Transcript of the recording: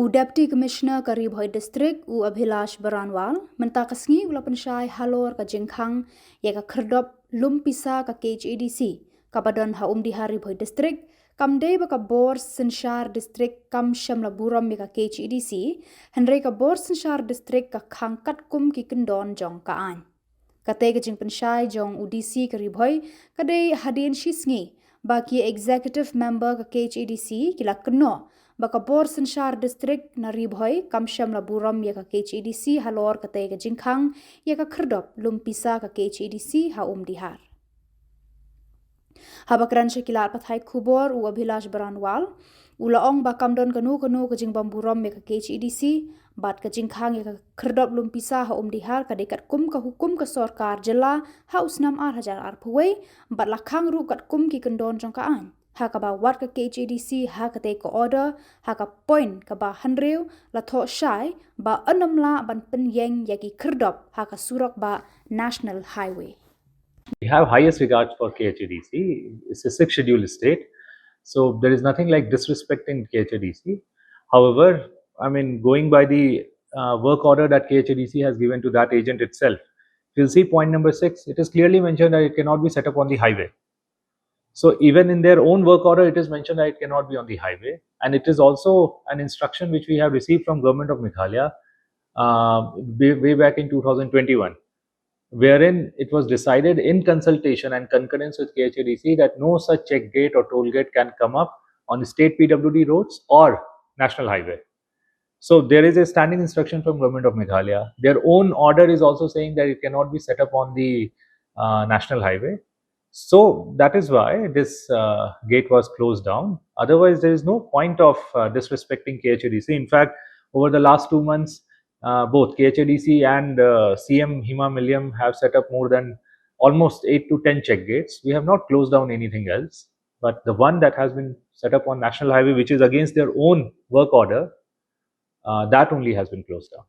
Deputy Commissioner ka Bhoi District Abhilash Baranwal mentakasngi ula pensyai halor ka Jingkhang ya ka Khyrdop lumpisa ka KHADC kapadon haum di hari Bhoi District kamdei ba ka bor senshar district kam Samla Burom ya ka KHADC henry ka bor senshar district ka khang Katkum ki kendon jong ka an katay ka jing pensyai jong UDC ka Bhoi kadai hadin shisngi baki executive member ka KHADC kila keno baka bor senshar district na Bhoi kam Samla Burom ya ka KHADC halor katay ka Jingkhang ya ka Khyrdop lumpisa ka KHADC haum dihar. Habakran syakila pathay Khubor Abhilash Baranwal ulaong bakam don kanu ka Jingbym Burom ya ka KHADC bat ka Jingkhang ya ka Khyrdop lumpisa haum dihar ka Katkum ka hukum ka Khuborjylla ha usnam ar Bhoi bat lakhang ru Katkum ki kendon jong ka an. Haka ba wat ka KHADC haka take order haka point ka ba hanreu la tho shai ba anamla ban penyeng yaki Khyrdop haka surok ba national highway. We have highest regards for KHADC. It's a 6th scheduled state, so there is nothing like disrespecting KHADC. However, I mean, going by the work order that KHADC has given to that agent itself, you'll see point number 6, it is clearly mentioned that it cannot be set up on the highway. So even in their own work order, it is mentioned that it cannot be on the highway. And it is also an instruction which we have received from government of Meghalaya way back in 2021, wherein it was decided in consultation and concurrence with KHADC that no such check gate or toll gate can come up on state PWD roads or national highway. So there is a standing instruction from government of Meghalaya. Their own order is also saying that it cannot be set up on the national highway. So that is why this gate was closed down. Otherwise, there is no point of disrespecting KHADC. In fact, over the last 2 months, both KHADC and CM Hima Milliam have set up more than almost 8 to 10 check gates. We have not closed down anything else, but the one that has been set up on national highway, which is against their own work order, that only has been closed down.